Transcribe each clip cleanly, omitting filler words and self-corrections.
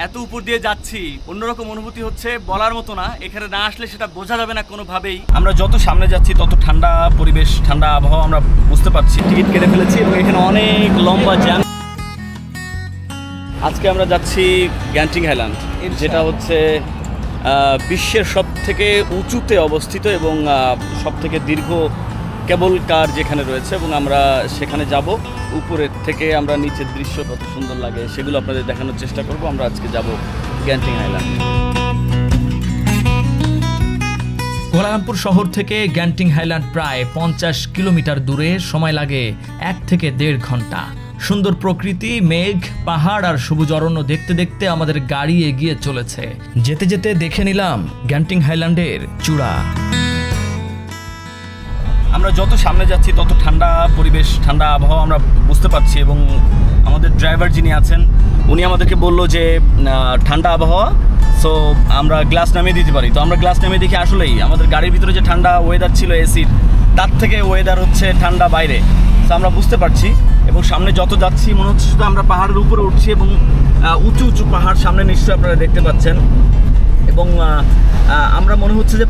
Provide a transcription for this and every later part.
এত উপর দিয়ে যাচ্ছি, অন্যরকম অনুভূতি হচ্ছে, বলার মতো না। এখানে না আসলে সেটা বোঝা যাবে না কোনোভাবেই। আমরা যত সামনে যাচ্ছি তত ঠান্ডা পরিবেশ, ঠান্ডা আবহাওয়া আমরা বুঝতে পারছি। টিকিট কেটে ফেলেছি এবং এখানে অনেক লম্বা জ্যাম। আজকে আমরা যাচ্ছি গ্যান্টিং হাইল্যান্ড, যেটা হচ্ছে বিশ্বের সব থেকে উঁচুতে অবস্থিত এবং সব থেকে দীর্ঘ কেবল কার যেখানে রয়েছে, এবং আমরা সেখানে যাব। উপরের থেকে আমরা নিচের দৃশ্য কত সুন্দর লাগে সেগুলো আপনাদের দেখানোর চেষ্টা করব। আমরা আজকে যাব গ্যান্টিং হাইল্যান্ড। কুয়ালালামপুর শহর থেকে গ্যান্টিং হাইল্যান্ড প্রায় 50 কিলোমিটার দূরে, সময় লাগে 1 থেকে 1.5 ঘন্টা। সুন্দর প্রকৃতি, মেঘ, পাহাড় আর সবুজ অরণ্য দেখতে দেখতে আমাদের গাড়ি এগিয়ে চলেছে। যেতে যেতে দেখে নিলাম গ্যান্টিং হাইল্যান্ডের চূড়া। আমরা যত সামনে যাচ্ছি তত ঠান্ডা পরিবেশ, ঠান্ডা আবহাওয়া আমরা বুঝতে পারছি, এবং আমাদের ড্রাইভার যিনি আছেন উনি আমাদেরকে বললো যে ঠান্ডা আবহাওয়া, সো আমরা গ্লাস নামিয়ে দিতে পারি। তো আমরা গ্লাস নামিয়ে দেখি আসলেই আমাদের গাড়ির ভিতরে যে ঠান্ডা ওয়েদার ছিল এসির, তার থেকে ওয়েদার হচ্ছে ঠান্ডা বাইরে। তো আমরা বুঝতে পারছি, এবং সামনে যত যাচ্ছি মনে হচ্ছে শুধু আমরা পাহাড়ের উপরে উঠছি, এবং উঁচু উঁচু পাহাড় সামনে নিশ্চয়ই আপনারা দেখতে পাচ্ছেন। এবং আমরা মনে হচ্ছে যে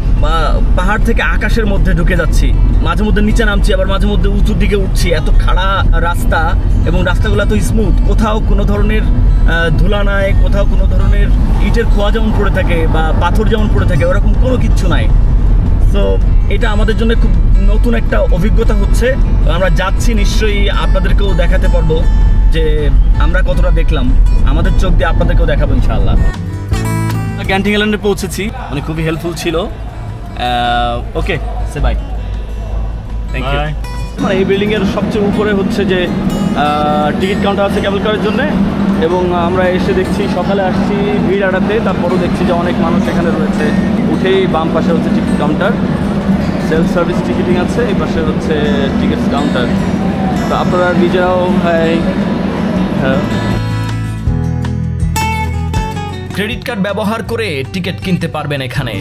পাহাড় থেকে আকাশের মধ্যে ঢুকে যাচ্ছি। মাঝে মধ্যে নিচে নামছি, আবার মাঝে মধ্যে উঁচুর দিকে উঠছি। এত খাড়া রাস্তা, এবং রাস্তাগুলো এত স্মুথ, কোথাও কোনো ধরনের ধুলা নাই, কোথাও কোনো ধরনের ইটের খোয়া যেমন পড়ে থাকে বা পাথর যেমন পড়ে থাকে, ওরকম কোনো কিচ্ছু নাই। তো এটা আমাদের জন্য খুব নতুন একটা অভিজ্ঞতা হচ্ছে। আমরা যাচ্ছি, নিশ্চয়ই আপনাদেরকেও দেখাতে পারবো যে আমরা কতটা দেখলাম। আমাদের চোখ দিয়ে আপনাদেরকেও দেখাবো ইনশাআল্লাহ। গ্যান্টিং হাইল্যান্ডে পৌঁছেছি, মানে খুবই হেল্পফুল ছিল। ওকে, সে বাই, থ্যাংক ইউ। মানে এই বিল্ডিংয়ের সবচেয়ে উপরে হচ্ছে যে টিকিট কাউন্টার আছে কেবল কারের জন্য, এবং আমরা এসে দেখছি, সকালে আসছি ভিড় আড়াতে, তারপরও দেখছি যে অনেক মানুষ এখানে রয়েছে। উঠেই বাম পাশে হচ্ছে ticket counter, self service ticketing আছে, এই পাশে হচ্ছে টিকিট কাউন্টার। তো আপনারা নিজেরাও হ্যাঁ ক্রেডিট কার্ড ব্যবহার করে টিকিট কিনতে পারবেন এখানে।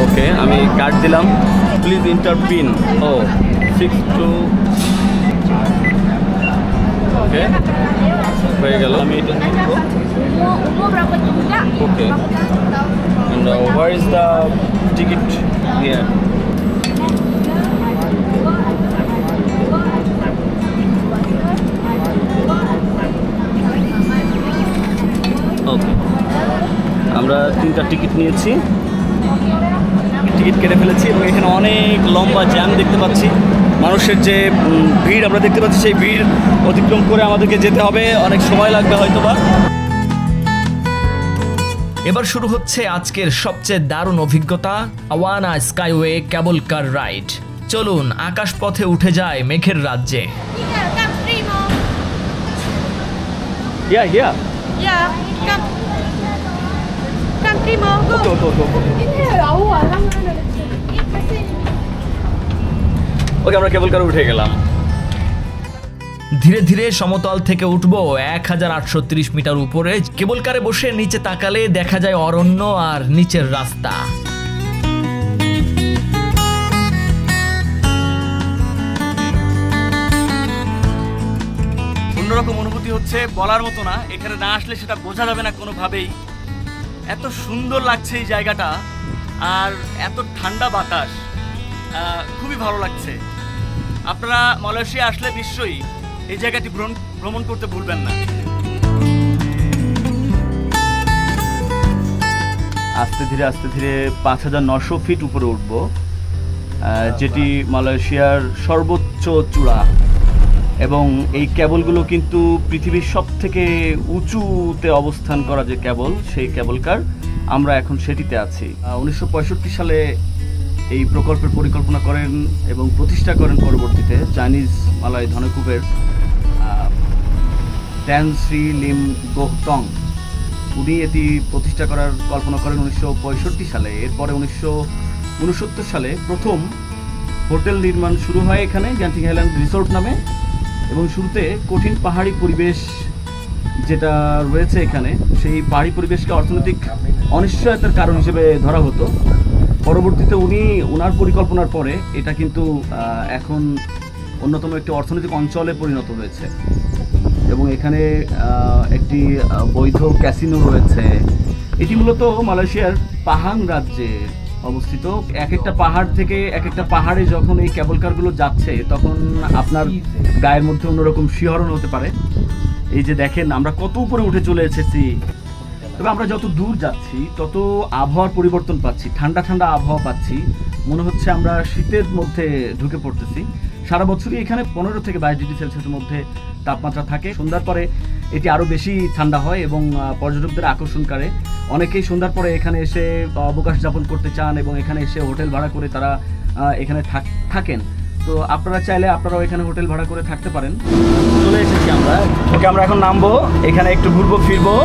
ওকে, আমি কার্ড দিলাম, প্লিজ ইন্টার পিন। ও 62, ওকে হয়ে গেল। আমি এটা ওকে, and where is the ticket here? ওকে, আমরা 3টা টিকিট নিয়েছি, টিকিট কেটে ফেলেছি, এবং এখানে অনেক লম্বা জ্যাম দেখতে পাচ্ছি। মানুষের যে ভিড় আমরা দেখতে পাচ্ছি, সেই ভিড় অতিক্রম করে আমাদেরকে যেতে হবে, অনেক সময় লাগবে হয়তোবা। এবার শুরু হচ্ছে আজকের সবচেয়ে দারুণ অভিজ্ঞতা, আওয়ানা স্কাইওয়ে কেবল কার রাইড। চলুন আকাশ পথে উঠে যায় মেঘের রাজ্যে। ওকে, আমরা কেবল কারে উঠে গেলাম। ধীরে ধীরে সমতল থেকে উঠবো 1830 মিটার উপরে। কেবল কারে বসে নিচে তাকালে দেখা যায় অরণ্য আর নিচের রাস্তা। অন্যরকম অনুভূতি হচ্ছে, বলার মতো না। এখানে না আসলে সেটা বোঝা যাবে না কোনোভাবেই। এত সুন্দর লাগছে এই জায়গাটা, আর এত ঠান্ডা বাতাস, খুবই ভালো লাগছে। আপনারা মালয়েশিয়া আসলে নিশ্চয়ই এই জায়গাটি ভ্রমণ করতে ভুলবেন না। আস্তে ধীরে 5900 ফিট উপরে উঠব, যেটি মালয়েশিয়ার সর্বোচ্চ চূড়া। এবং এই কেবলগুলো কিন্তু পৃথিবীর সব থেকে উঁচুতে অবস্থান করা যে কেবল, সেই কেবল কার, আমরা এখন সেটিতে আছি। 1965 সালে এই প্রকল্পের পরিকল্পনা করেন এবং প্রতিষ্ঠা করেন পরবর্তীতে চাইনিজ মালয় ধনকুবের ড্যান শ্রী লিম গোহটং। উনি এটি প্রতিষ্ঠা করার কল্পনা করেন 1965 সালে। এরপরে 1969 সালে প্রথম হোটেল নির্মাণ শুরু হয় এখানে, গ্যান্টিং হাইল্যান্ড রিসোর্ট নামে। এবং শুরুতে কঠিন পাহাড়ি পরিবেশ যেটা রয়েছে এখানে, সেই পাহাড়ি পরিবেশকে অর্থনৈতিক অনিশ্চয়তার কারণ হিসেবে ধরা হতো। পরবর্তীতে ওনার পরিকল্পনার পরে এটা কিন্তু এখন অন্যতম একটি অর্থনৈতিক অঞ্চলে পরিণত হয়েছে। এবং এখানে একটি বৈধ ক্যাসিনো রয়েছে। এটি মূলত মালয়েশিয়ার পাহাং রাজ্যে অবস্থিত। এক একটা পাহাড় থেকে এক একটা পাহাড়ে যখন এই কেবল কারগুলো যাচ্ছে তখন আপনার গায়ের মধ্যে অন্যরকম শিহরণ হতে পারে। এই যে দেখেন আমরা কত উপরে উঠে চলে এসেছি, তবে আমরা যত দূর যাচ্ছি তত আবহাওয়ার পরিবর্তন পাচ্ছি, ঠান্ডা ঠান্ডা আবহাওয়া পাচ্ছি, মনে হচ্ছে আমরা শীতের মধ্যে ঢুকে পড়তেছি। সারা বছরই এখানে 15 থেকে 22 ডিগ্রি সেলসিয়াসের মধ্যে তাপমাত্রা থাকে। সন্ধ্যার পরে এটি আরও বেশি ঠান্ডা হয় এবং পর্যটকদের আকর্ষণ করে। অনেকেই সন্ধ্যার পরে এখানে এসে অবকাশ যাপন করতে চান এবং এখানে এসে হোটেল ভাড়া করে তারা এখানে থাকেন। তো আপনারা চাইলে আপনারাও এখানে হোটেল ভাড়া করে থাকতে পারেন। চলে এসেছি আমরা, ওকে আমরা এখন নামবো, এখানে একটু ঘুরবো ফিরবো।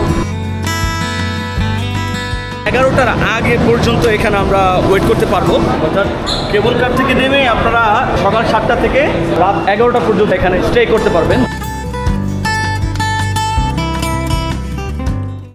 11টার আগে পর্যন্ত এখানে আমরা ওয়েট করতে পারবো, অর্থাৎ কেবল কার থেকে নেমে আপনারা সকাল 7টা থেকে রাত 11টা পর্যন্ত এখানে স্টে করতে পারবেন।